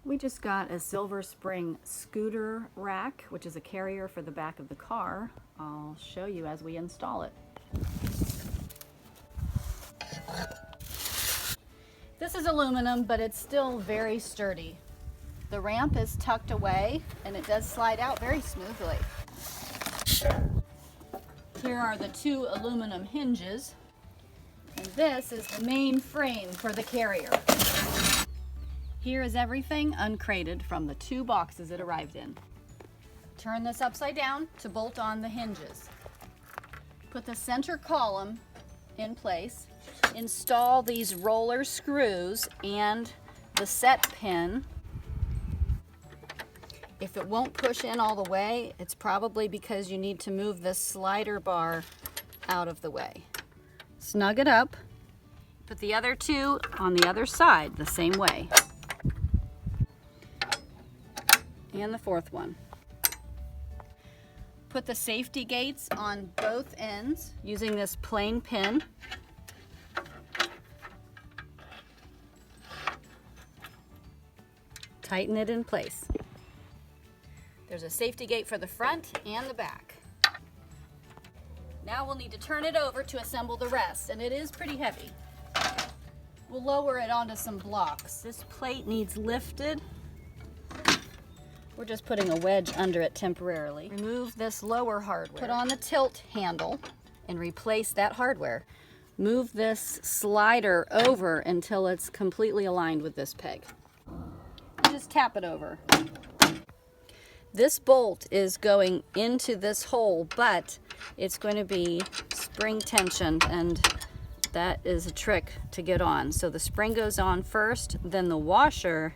We just got a Silver Spring scooter rack, which is a carrier for the back of the car. I'll show you as we install it. This is aluminum, but it's still very sturdy. The ramp is tucked away and it does slide out very smoothly. Here are the two aluminum hinges, and this is the main frame for the carrier. Here is everything uncrated from the two boxes it arrived in. Turn this upside down to bolt on the hinges. Put the center column in place. Install these roller screws and the set pin. If it won't push in all the way, it's probably because you need to move this slider bar out of the way. Snug it up. Put the other two on the other side the same way. And the fourth one. Put the safety gates on both ends using this plain pin. Tighten it in place. There's a safety gate for the front and the back. Now we'll need to turn it over to assemble the rest, and it is pretty heavy. We'll lower it onto some blocks. This plate needs lifted. We're just putting a wedge under it temporarily. Remove this lower hardware. Put on the tilt handle and replace that hardware. Move this slider over until it's completely aligned with this peg. Just tap it over. This bolt is going into this hole, but it's going to be spring tensioned, and that is a trick to get on. So the spring goes on first, then the washer,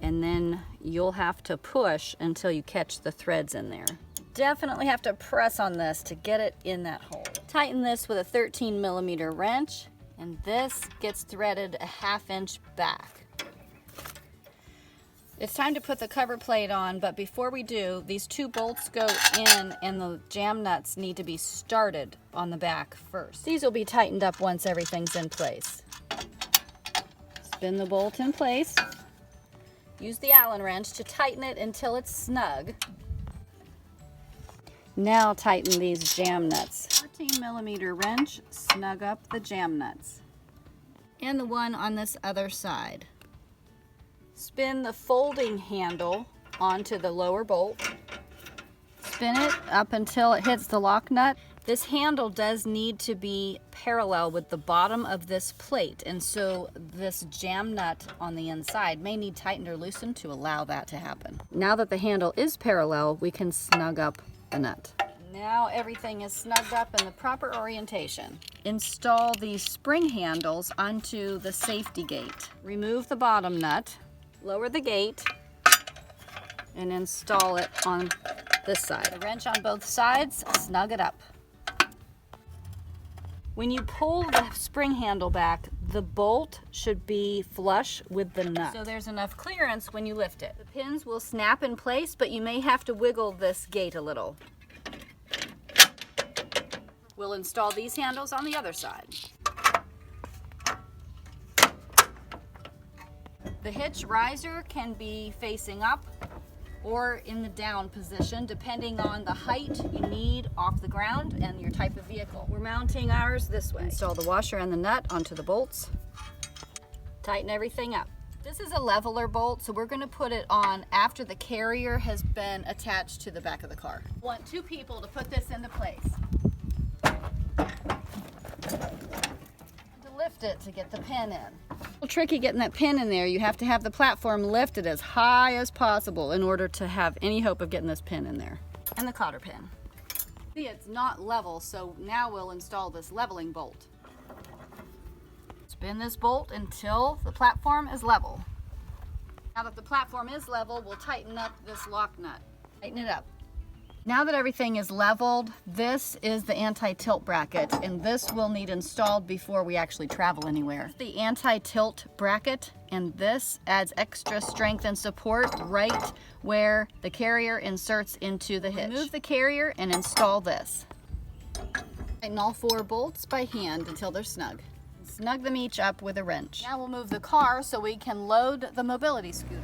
and then you'll have to push until you catch the threads in there. Definitely have to press on this to get it in that hole. Tighten this with a 13mm wrench, and this gets threaded a 1/2 inch back. It's time to put the cover plate on, but before we do, these two bolts go in and the jam nuts need to be started on the back first. These will be tightened up once everything's in place. Spin the bolt in place. Use the Allen wrench to tighten it until it's snug. Now tighten these jam nuts. 14mm wrench, snug up the jam nuts. And the one on this other side. Spin the folding handle onto the lower bolt. Spin it up until it hits the lock nut. This handle does need to be parallel with the bottom of this plate, and so this jam nut on the inside may need tightened or loosened to allow that to happen. Now that the handle is parallel, we can snug up the nut. Now everything is snugged up in the proper orientation. Install these spring handles onto the safety gate. Remove the bottom nut. Lower the gate and install it on this side. The wrench on both sides, snug it up. When you pull the spring handle back, the bolt should be flush with the nut, so there's enough clearance when you lift it. The pins will snap in place, but you may have to wiggle this gate a little. We'll install these handles on the other side. The hitch riser can be facing up or in the down position, depending on the height you need off the ground and your type of vehicle. We're mounting ours this way. Install the washer and the nut onto the bolts. Tighten everything up. This is a leveler bolt, so we're going to put it on after the carrier has been attached to the back of the car. I want 2 people to put this into place. Lift it to get the pin in. A little tricky getting that pin in there. You have to have the platform lifted as high as possible in order to have any hope of getting this pin in there. And the cotter pin. See, it's not level, so now we'll install this leveling bolt. Spin this bolt until the platform is level. Now that the platform is level, we'll tighten up this lock nut. Tighten it up. Now that everything is leveled, this is the anti-tilt bracket, and this will need installed before we actually travel anywhere. The anti-tilt bracket, and this adds extra strength and support right where the carrier inserts into the hitch. Remove the carrier and install this. Tighten all 4 bolts by hand until they're snug. Snug them each up with a wrench. Now we'll move the car so we can load the mobility scooter.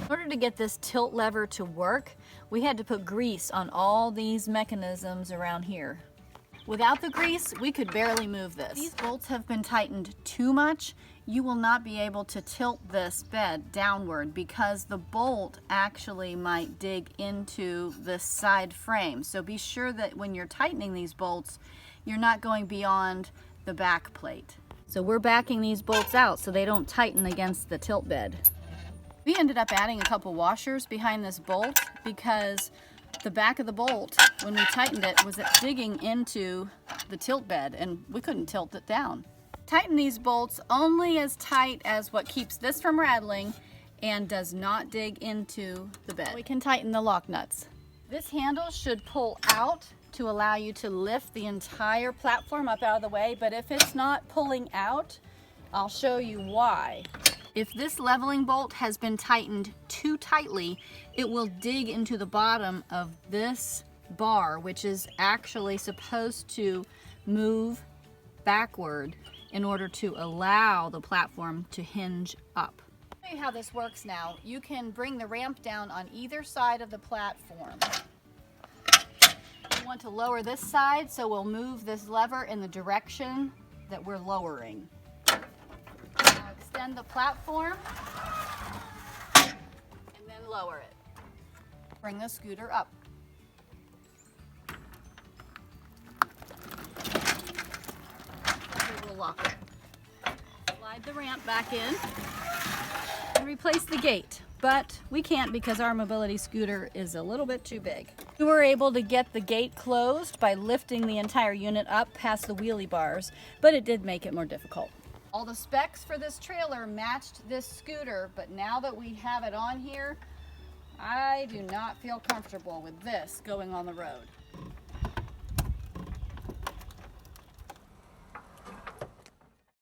In order to get this tilt lever to work, we had to put grease on all these mechanisms around here. Without the grease, we could barely move this. These bolts have been tightened too much. You will not be able to tilt this bed downward because the bolt actually might dig into the side frame. So be sure that when you're tightening these bolts, you're not going beyond the back plate. So we're backing these bolts out so they don't tighten against the tilt bed. We ended up adding a couple washers behind this bolt because the back of the bolt, when we tightened it, was digging into the tilt bed and we couldn't tilt it down. Tighten these bolts only as tight as what keeps this from rattling and does not dig into the bed. We can tighten the lock nuts. This handle should pull out to allow you to lift the entire platform up out of the way, but if it's not pulling out, I'll show you why. If this leveling bolt has been tightened too tightly, it will dig into the bottom of this bar, which is actually supposed to move backward in order to allow the platform to hinge up. I'll show you how this works now. You can bring the ramp down on either side of the platform. We want to lower this side, so we'll move this lever in the direction that we're lowering. Now extend the platform and then lower it. Bring the scooter up. We'll lock it. Slide the ramp back in and replace the gate. But we can't because our mobility scooter is a little bit too big. We were able to get the gate closed by lifting the entire unit up past the wheelie bars, but it did make it more difficult. All the specs for this trailer matched this scooter, but now that we have it on here, I do not feel comfortable with this going on the road.